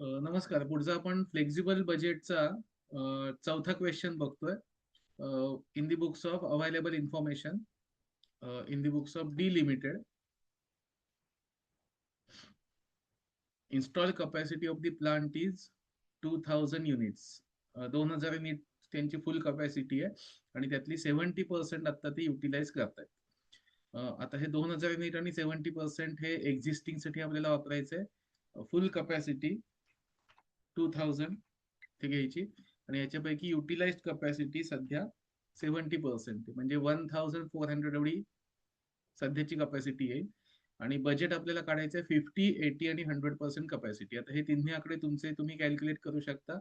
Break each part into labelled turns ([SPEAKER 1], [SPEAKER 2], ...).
[SPEAKER 1] नमस्कार. पुढचा आपण फ्लेक्झिबल बजेटचा चौथा क्वेश्चन बघतोय. In the books of available information, in the books of D limited, install capacity of the plant is 2000 units. 2000 unit त्यांची फुल capacity आहे आणि त्यातली 70% आता ते युटिलाइज करतायत. आता हे 2000 युनिट आणि 70% हे एक्झिस्टिंग साठी आपल्याला वापरायचं आहे. फुल कपॅसिटी 2000 ते घ्यायची आणि याच्यापैकी युटिलाइज्ड कपॅसिटी सध्या 70% म्हणजे 1400 एवढी सध्याची कपॅसिटी येईल. आणि बजेट आपल्याला काढायचं आहे 50, 80 आणि 100% कपॅसिटी. आता हे तिन्ही आकडे तुमचे तुम्ही कॅल्क्युलेट करू शकता.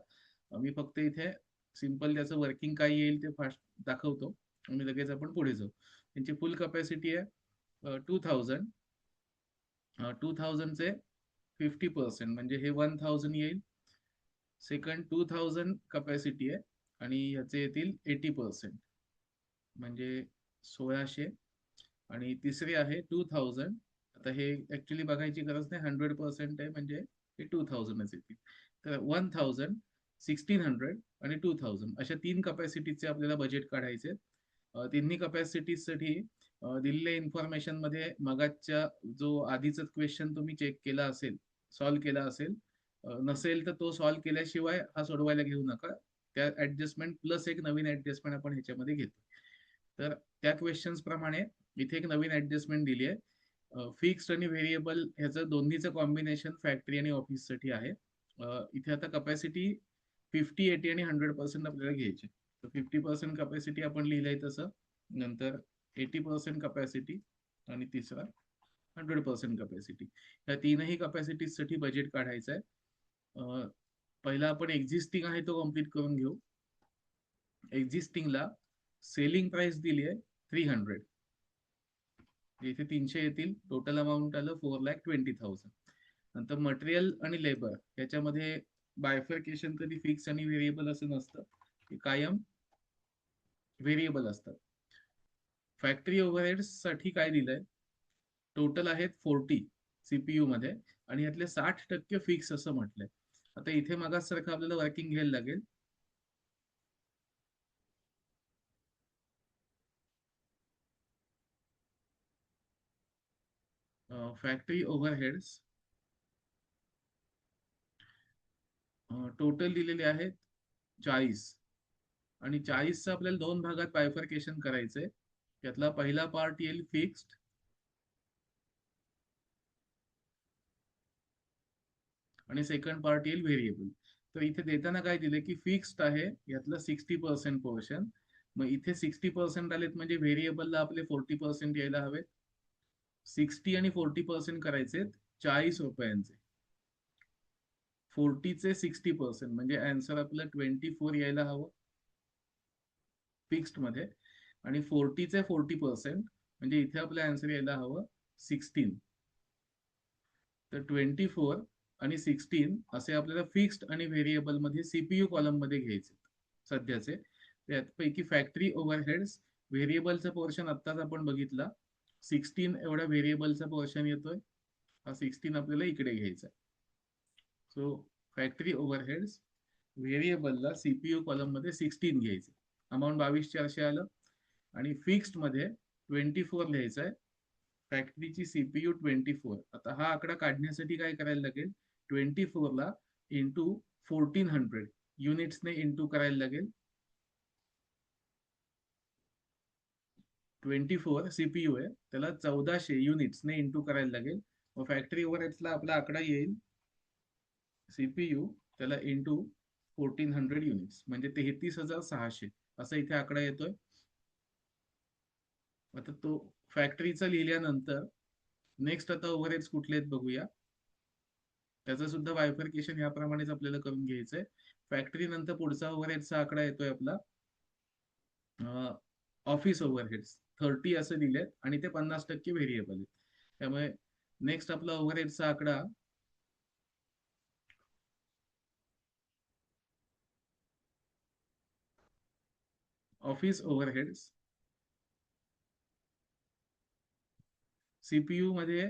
[SPEAKER 1] मी फक्त इथे सिम्पल त्याचं वर्किंग काय येईल ते फास्ट दाखवतो आणि लगेच आपण पुढे जाऊ. त्यांची फुल कपॅसिटी आहे 2000. 2000चे 50% म्हणजे हे 1000 येईल. सेकंड 2000 कपॅसिटी आहे आणि याचे येतील 80% म्हणजे 1600. आणि तिसरी आहे 2000. आता हे ऍक्च्युली बघायची गरज नाही, 100% आहे म्हणजे हे 2000च येतील. तर 1000, 1600 आणि 2000 अशा तीन कपॅसिटीचे आपल्याला बजेट काढायचे. तिन्ही कपॅसिटीसाठी दिलेल्या इन्फॉर्मेशन मध्ये मगाच्या जो आधीचा क्वेश्चन तुम्ही चेक केला असेल, सॉल्व्ह केला असेल, नसेल तर तो सॉल्व्ह केल्याशिवाय हा सोडवायला घेऊ नका. त्या ऍडजस्टमेंट प्लस एक नवीन ऍडजस्टमेंट आपण ह्याच्यामध्ये घेतो. तर त्या क्वेश्चन्स प्रमाणे इथे एक नवीन ऍडजस्टमेंट दिली आहे. फिक्स्ड आणि व्हेरिएबल ह्याचं दोन्हीचं कॉम्बिनेशन फॅक्टरी आणि ऑफिससाठी आहे. इथे आता कपॅसिटी 50, 80 आणि 100% आपल्याला घ्यायची. तर 50% कपॅसिटी आपण लिहिलंय तसं, नंतर 80% कपॅसिटी आणि तिसरा 100% कपॅसिटी. या तीनही कपॅसिटीसाठी बजेट काढायचं आहे. पहिला आपण एक्झिस्टिंग आहे तो कम्प्लीट करून घेऊ. एक्झिस्टिंगला सेलिंग प्राइस दिली आहे 300. इथे 300 येतील. टोटल अमाऊंट आलं 4,20,000. नंतर मटेरियल आणि लेबर याच्यामध्ये बायफर्केशन कधी फिक्स आणि व्हेरिएबल असं नसतं, ते कायम व्हेरिएबल असतात. फॅक्टरी ओव्हरहेड साठी काय दिलंय, टोटल आहेत 40 सीपीयू मध्ये आणि यातले 60% फिक्स असं म्हटलंय. आता इथे मागासारखं आपल्याला वर्किंग घ्यायला लागेल. फॅक्टरी ओव्हरहेड्स टोटल दिलेले आहेत 40 आणि 40चं आपल्याला दोन भागात बायफर्केशन करायचंय. यातला पहिला पार्ट येईल फिक्स्ड आणि सेकंड पार्ट येईल व्हेरिएबल. तर इथे देताना काय दिले की फिक्स्ड आहे यातलं 60% पोर्शन. मग इथे 60% आलेत म्हणजे व्हेरिएबलला आपले 40% यायला हवेत. 60 आणि 40% करायचे 40 रुपयांचे. 40चे 60% म्हणजे आन्सर आपलं 24 यायला हवं फिक्स्ड मध्ये. आणि 40चे 40% म्हणजे इथे आपलं आन्सर यायला हवं 16. तर 24 आणि 16 असे आपल्याला फिक्स्ड आणि व्हेरिएबल मध्ये सीपीयू कॉलम मध्ये घ्यायचे सध्याचे. त्यापैकी फॅक्टरी ओव्हरहेड्स व्हेरिएबलचा पोर्शन आत्ताच आपण बघितला, 16 एवढा व्हेरिएबलचा पोर्शन येतोय. हा 16 आपल्याला इकडे घ्यायचा. सो फॅक्टरी ओव्हरहेड्स व्हेरिएबलला सीपीयू कॉलम मध्ये 16 घ्यायचे. अमाऊंट 22,400 आलं. आणि फिक्स्ड मध्ये 24 लिहायचं आहे. फॅक्टरीची सीपीयू 24. आता हा आकडा काढण्यासाठी काय करायला लागेल, 24 ला इंटू 1400 युनिट्सने इंटू करायला लागेल. 24 सीपीयू आहे, त्याला 1400 युनिट्सने इंटू करायला लागेल. मग फॅक्टरी ओव्हरहेड्सला आपला आकडा येईल सीपीयू त्याला इंटू 1400 युनिट्स म्हणजे 33,600 असा इथे आकडा येतोय. आता तो फॅक्टरीचा लिहिल्यानंतर नेक्स्ट आता ओव्हरहेड्स कुठले आहेत बघूया. त्याचं सुद्धा बायफर्केशन याप्रमाणेच आपल्याला करून घ्यायचंय. फॅक्टरी नंतर पुढचा ओव्हरहेडचा आकडा येतोय आपला ऑफिस ओव्हरहेड्स 30 असे दिलेत आणि ते 50% व्हेरिएबल आहेत. त्यामुळे नेक्स्ट आपला ओव्हरहेडचा आकडा ऑफिस ओव्हरहेड्स सीपीयू मध्ये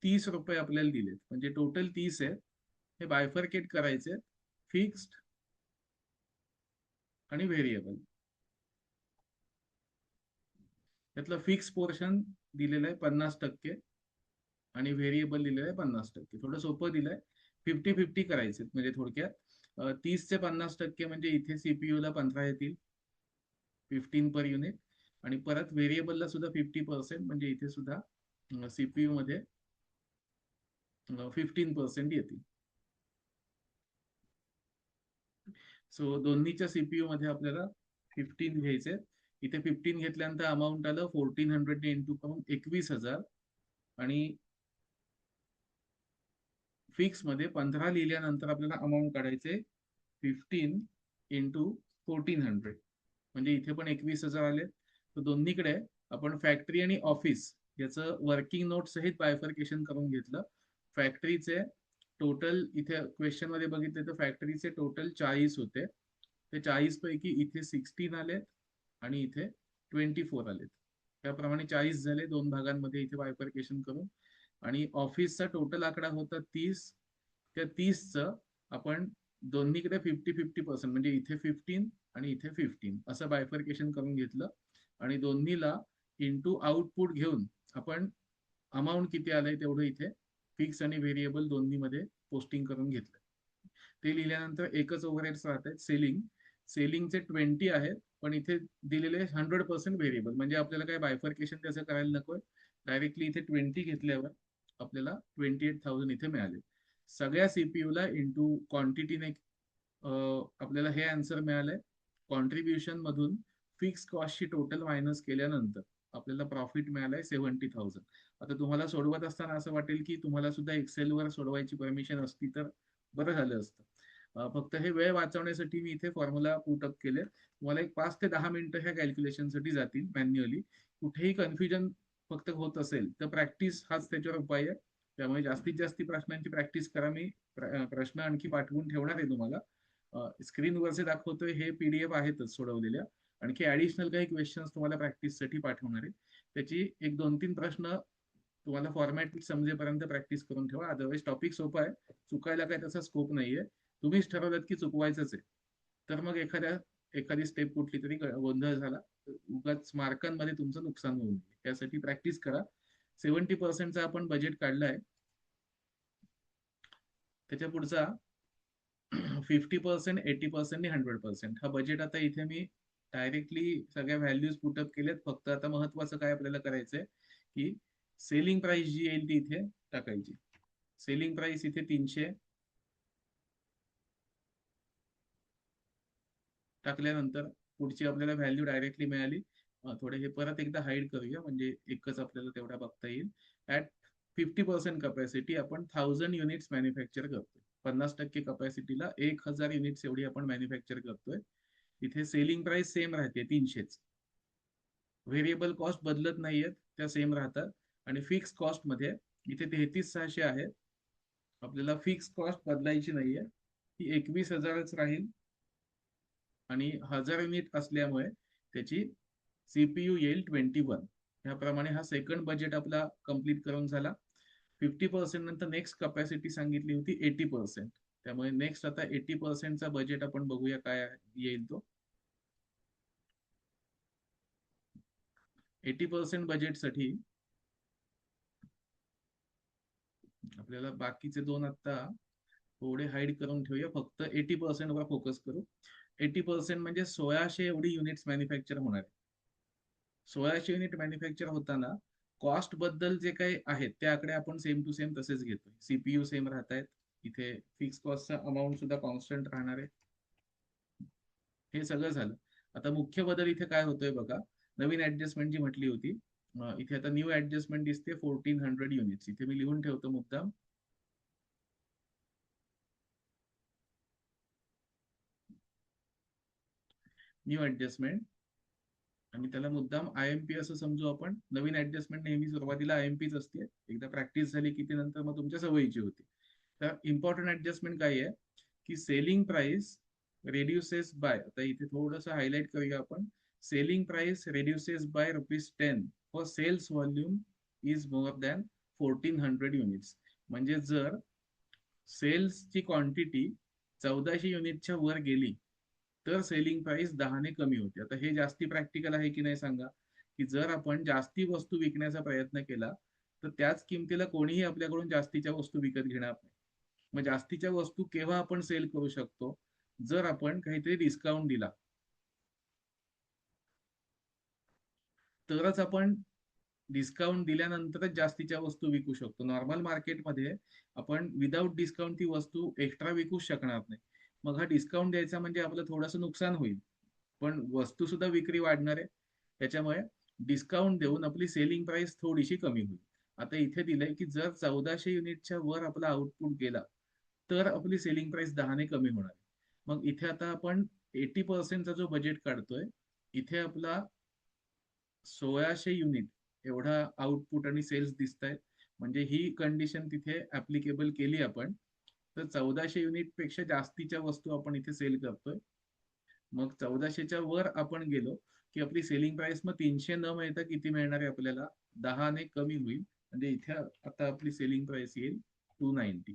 [SPEAKER 1] 30 रुपये आपल्याला दिलेत म्हणजे टोटल 30 आहे. हे बायफरकेट करायचे, फिक्स्ड आणि व्हेरिएबल. त्यातलं फिक्स पोर्शन दिलेलं आहे 50% आणि व्हेरिएबल दिलेलं आहे 50%. थोडं सोपं दिलंय. 50-50 करायचे म्हणजे थोडक्यात 30 ते 50% म्हणजे इथे सीपीयू ला 15 येतील, 15 पर युनिट. आणि परत व्हेरिएबलला सुद्धा 50% म्हणजे इथे सुद्धा सीपीयू मध्ये 15% येतील. सो दोन्हीच्या सीपीयू मध्ये आपल्याला 15 घ्यायचे. इथे 15 घेतल्यानंतर अमाऊंट आलं 1400 इंटू करून 21,000. आणि फिक्स मध्ये 15 लिहिल्यानंतर आपल्याला अमाऊंट काढायचे 15 इंटू 1400, म्हणजे इथे पण 21,000 आले. तर दोन्हीकडे आपण फॅक्टरी आणि ऑफिस याचं वर्किंग नोट सहित बायफर्केशन करून घेतलं. फॅक्टरीचे टोटल इथे क्वेश्चन मध्ये बघितले तर फॅक्टरीचे टोटल 40 होते. ते 40 पैकी इथे 16 आलेत आणि इथे 24 आलेत. त्याप्रमाणे 40 झाले दोन भागांमध्ये इथे बायफर्केशन करून. आणि ऑफिसचा टोटल आकडा होता 30. त्या 30चं आपण दोन्हीकडे 50-50% म्हणजे इथे 15 आणि इथे 15 असं बायफर्केशन करून घेतलं. आणि दोन्हीला इंटू आउटपुट घेऊन आपण अमाऊंट किती आलंय तेवढं इथे फिक्स आणि व्हेरिएबल दोन्ही मध्ये पोस्टिंग करून घेतलं. ते लिहिल्यानंतर एकच ओव्हरहेड्स राहत आहेत. सेलिंगचे 20 आहेत, पण इथे दिलेले 100% व्हेरिएबल, म्हणजे आपल्याला काय बायफर्केशन त्याचं करायला नकोय. डायरेक्टली इथे 20 घेतल्यावर आपल्याला 28,000 इथे मिळाले. सगळ्या सीपीयूला इंटू क्वांटिटीने आपल्याला हे आन्सर मिळालंय. कॉन्ट्रीब्युशन मधून फिक्स कॉस्टची टोटल मायनस केल्यानंतर आपल्याला प्रॉफिट मिळालंय 70,000. आता तुम्हाला सोडवत असताना असं वाटेल की तुम्हाला सुद्धा एक्सेलवर सोडवायची परमिशन असती तर बरं झालं असतं. फक्त हे वेळ वाचवण्यासाठी मी इथे फॉर्म्युला पुटअप केले. तुम्हाला एक 5 ते 10 मिनिटं ह्या कॅल्क्युलेशनसाठी जातील मॅन्युअली. कुठेही कन्फ्युजन फक्त होत असेल तर प्रॅक्टिस हाच त्याच्यावर उपाय आहे. त्यामुळे जास्तीत जास्त प्रश्नांची प्रॅक्टिस करा. मी प्रश्न आणखी पाठवून ठेवणार आहे तुम्हाला. स्क्रीनवरचे दाखवतोय हे पीडीएफ आहेतच सोडवलेल्या. आणखी ऍडिशनल काही क्वेश्चन्स तुम्हाला प्रॅक्टिससाठी पाठवणार आहे. त्याची एक 2-3 प्रश्न तुम्हाला फॉर्मॅट समजेपर्यंत प्रॅक्टिस करून ठेवा. अदरवाईज टॉपिक सोपा आहे, चुकायला काय त्याचा स्कोप नाहीये. तुम्हीच ठरवलं की चुकवायचंच आहे तर मग एखादी स्टेप कुठली तरी गोंधळ झाला उगाच मार्कांमध्ये तुमचं नुकसान होईल. त्यासाठी प्रॅक्टिस करा. 70%चा आपण बजेट काढलाय. त्याच्या पुढचा 50%, 80% आणि 100% हा बजेट. आता इथे मी डायरेक्टली सगळ्या व्हॅल्यूज पुटअप केल्यात. फक्त आता महत्वाचं काय आपल्याला करायचंय की सेलिंग प्राइस जी येईल ती इथे टाकायची. सेलिंग प्राइस इथे 300 टाकल्यानंतर पुढची आपल्याला व्हॅल्यू डायरेक्टली मिळाली. थोडे हे परत एकदा हाईड करूया म्हणजे एकच आपल्याला तेवढा बघता येईल. ऍट 50% कपॅसिटी आपण 1000 युनिट्स मॅन्युफॅक्चर करतोय. 50% कपॅसिटीला 1000 युनिट्स एवढी आपण मॅन्युफॅक्चर करतोय. इथे सेलिंग प्राइस सेम राहते 300च. व्हेरिएबल कॉस्ट बदलत नाहीयेत, त्या सेम राहतात. आणि फिक्स कॉस्ट मध्ये इथे 33,600 आहे. आपल्याला फिक्स कॉस्ट बदलायची नाहीये, ती 21,000च राहील. आणि 1000 युनिट असल्यामुळे त्याची सीपीयू येईल 21. ह्याप्रमाणे हा सेकंड बजेट आपला कम्प्लीट करून झाला. 50% नंतर नेक्स्ट कपॅसिटी सांगितली होती 80%. त्यामुळे नेक्स्ट आता 80%चा बजेट आपण बघूया काय येईल तो. 80% बजेटसाठी आपल्याला बाकीचे दोन आता थोडे हाईड करून ठेवूया. फक्त 80% वर फोकस करू. 80% म्हणजे 1600 एवढी युनिट्स मॅन्युफॅक्चर होणार आहे. 1600 युनिट मॅन्युफॅक्चर होताना कॉस्ट बद्दल जे काही आहेत ते आकडे आपण सेम टू सेम तसेच घेतो. सीपीयू सेम राहत आहेत. इथे फिक्स कॉस्टचा अमाऊंट सुद्धा कॉन्स्टंट राहणार आहे. हे सगळं झालं. आता मुख्य बदल इथे काय होतोय बघा. नवीन ऍडजस्टमेंट जी म्हटली होती, इथे आता न्यू ऍडजस्टमेंट दिसते 1400 युनिट्स. इथे मी लिहून ठेवतो मुद्दाम. न्यू ऍडजस्टमेंट आणि त्याला मुद्दाम आयएमपी असं समजू आपण. नवीन ऍडजस्टमेंट नेहमी सुरुवातीला आयएमपीच असते. एकदा प्रॅक्टिस झाली की ती नंतर मग तुमच्या सवयीची होती. तर इम्पॉर्टंट ऍडजस्टमेंट काय आहे की सेलिंग प्राइस रेड्युसेस बाय, आता इथे थोडंसं हायलाइट करूया आपण. Selling price reduces by ₹10 for sales volume is more than 1400 units. म्हणजे जर सेल्सची क्वांटिटी 1400 युनिटच्या वर गेली तर सेलिंग प्राइस 10ने कमी होते. आता हे जास्ती प्रॅक्टिकल आहे की नाही सांगा, की जर आपण जास्ती वस्तू विकण्याचा प्रयत्न केला तर त्याच किमतीला कोणीही आपल्याकडून जास्तीच्या वस्तू विकत घेणार नाही. मग जास्तीच्या वस्तू केव्हा आपण सेल करू शकतो, जर आपण काहीतरी डिस्काउंट दिला तरच आपण डिस्काउंट दिल्यानंतरच जास्तीच्या वस्तू विकू शकतो. नॉर्मल मार्केटमध्ये आपण विदाऊट डिस्काउंट ती वस्तू एक्स्ट्रा विकू शकणार नाही. मग हा डिस्काउंट द्यायचा म्हणजे आपलं थोडंसं नुकसान होईल, पण वस्तू सुद्धा विक्री वाढणार आहे. त्याच्यामुळे डिस्काउंट देऊन आपली सेलिंग प्राइस थोडीशी कमी होईल. आता इथे दिलंय की जर 1400 युनिटच्या वर आपला आउटपुट गेला तर आपली सेलिंग प्राइस 10ने कमी होणार आहे. मग इथे आता आपण 80% जो बजेट काढतोय, इथे आपला 1600 युनिट एवढा आउटपुट आणि सेल्स दिसत आहेत. म्हणजे ही कंडिशन तिथे ऍप्लिकेबल केली आपण, तर 1400 युनिट पेक्षा जास्तीच्या वस्तू आपण इथे सेल करतोय. मग 1400च्या वर आपण गेलो की आपली सेलिंग प्राइस मग 300 न मिळता किती मिळणार आहे आपल्याला, 10ने कमी होईल. म्हणजे इथे आता आपली सेलिंग प्राइस येईल 290.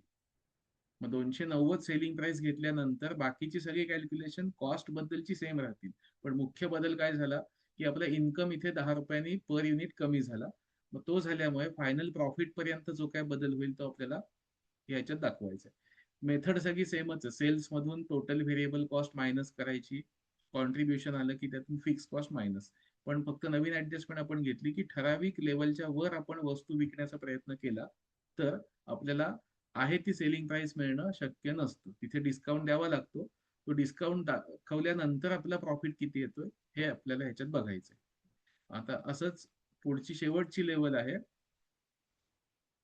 [SPEAKER 1] मग 290 सेलिंग प्राइस घेतल्यानंतर बाकीची सगळी कॅल्क्युलेशन कॉस्ट बद्दलची सेम राहतील. पण मुख्य बदल काय झाला की आपला इन्कम इथे 10 रुपयांनी पर युनिट कमी झाला. मग तो झाल्यामुळे फायनल प्रॉफिट पर्यंत जो काय बदल होईल तो आपल्याला ह्याच्यात दाखवायचा आहे. मेथड सगळी सेमच आहे. सेल्स मधून टोटल व्हेरिएबल कॉस्ट मायनस करायची, कॉन्ट्रीब्युशन आलं की त्यातून फिक्स कॉस्ट मायनस. पण फक्त नवीन ऍडजस्टमेंट आपण घेतली की ठराविक लेवलच्या वर आपण वस्तू विकण्याचा प्रयत्न केला तर आपल्याला आहे ती सेलिंग प्राइस मिळणं शक्य नसतं. तिथे डिस्काउंट द्यावा लागतो. तो डिस्काउंट दाखवल्यानंतर आपला प्रॉफिट किती येतोय हे आपल्याला ह्याच्यात बघायचंय. आता असंच पुढची शेवटची लेवल आहे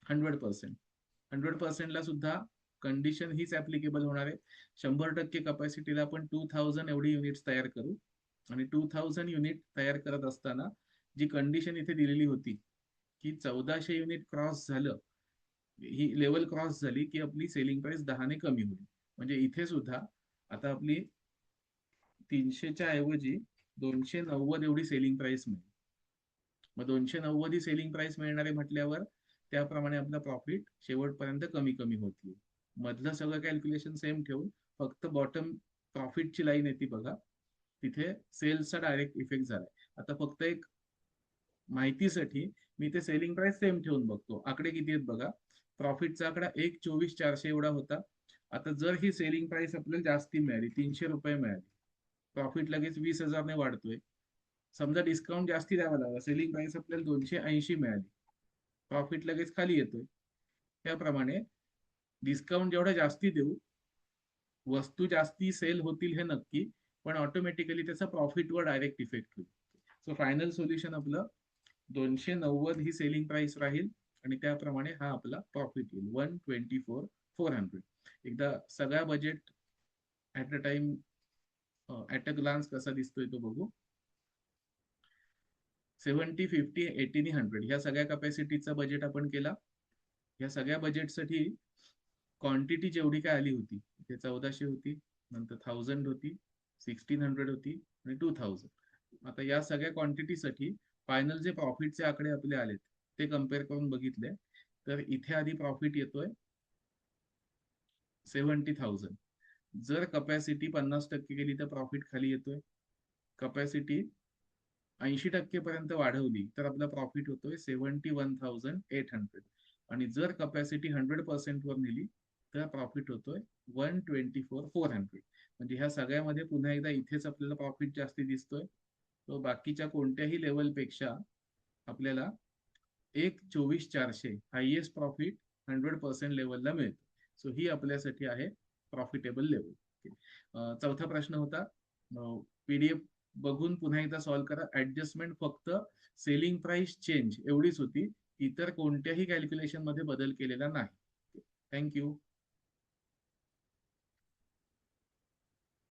[SPEAKER 1] 100%. 100%ला सुद्धा कंडिशन हीच ऍप्लिकेबल होणार आहे. 100% कपॅसिटीला आपण 2000 एवढी युनिट्स तयार करू. आणि 2000 युनिट तयार करत असताना जी कंडिशन इथे दिलेली होती की 1400 युनिट क्रॉस झालं, ही लेवल क्रॉस झाली की आपली सेलिंग प्राइस 10ने कमी होईल. म्हणजे इथे सुद्धा आता आपली 300च्या ऐवजी 290 एवढी सेलिंग प्राइस मिळेल. मग 290 ही सेलिंग प्राइस मिळणारे म्हटल्यावर त्याप्रमाणे आपला प्रॉफिट शेवटपर्यंत कमी कमी होतील. मधलं सगळं कॅल्क्युलेशन सेम ठेवून फक्त बॉटम प्रॉफिटची लाईन येते बघा, तिथे सेल्सचा डायरेक्ट इफेक्ट झालाय. आता फक्त एक माहितीसाठी मी ते सेलिंग प्राइस सेम ठेवून बघतो. आकडे किती आहेत बघा. प्रॉफिटचा आकडा 1,24,400 एवढा होता. आता जर ही सेलिंग प्राइस आपल्याला जास्ती मिळाली, 300 रुपये मिळाली, प्रॉफिट लगेच 20,000ने वाढतोय. समजा डिस्काउंट जास्ती द्यावा लागला, सेलिंग प्राइस आपल्याला 280 मिळाली, प्रॉफिट लगेच खाली येतोय. त्याप्रमाणे डिस्काउंट जेवढा जास्ती देऊ, वस्तू जास्ती सेल होतील हे नक्की, पण ऑटोमॅटिकली त्याचा प्रॉफिटवर डायरेक्ट इफेक्ट होईल. सो फायनल सोल्युशन आपलं 290 ही सेलिंग प्राइस राहील आणि त्याप्रमाणे हा आपला प्रॉफिट येईल 124,400. एकदा सगळा budget at a time at a glance कसा दिसतोय तो बघू. 70, 50, 80 आणि 100 ह्या सगळ्या कॅपॅसिटीचा बजेट आपण केला. ह्या सगळ्या बजेटसाठी क्वांटिटी जेवढी काय आली होती ते 1400 होती, नंतर 1000 होती, 1600 होती आणि 2000. आता या सगळ्या क्वांटिटीसाठी फायनल जे प्रॉफिटचे आकडे आपले आलेत ते कम्पेअर करून बघितले तर इथे आधी प्रॉफिट येतोय 70,000. जर कपॅसिटी 50% गेली तर प्रॉफिट खाली येतोय. कपॅसिटी 80% पर्यंत वाढवली तर आपला प्रॉफिट होतोय 71,800. आणि जर कपॅसिटी 100% वर नेली तर प्रॉफिट होतोय 124,400. म्हणजे ह्या सगळ्यामध्ये पुन्हा एकदा इथेच आपल्याला प्रॉफिट जास्ती दिसतोय. तो बाकीच्या कोणत्याही लेवलपेक्षा आपल्याला 1,24,400 हायएस्ट प्रॉफिट 100% लेवलला मिळतो. सो ही आपल्यासाठी आहे प्रॉफिटेबल लेवल. चौथा प्रश्न होता, पीडीएफ बघून पुन्हा एकदा सॉल्व्ह करा. ऍडजस्टमेंट फक्त सेलिंग प्राइस चेंज एवढीच होती, इतर कोणत्याही कॅल्क्युलेशन मध्ये बदल केलेला नाही. थँक्यू.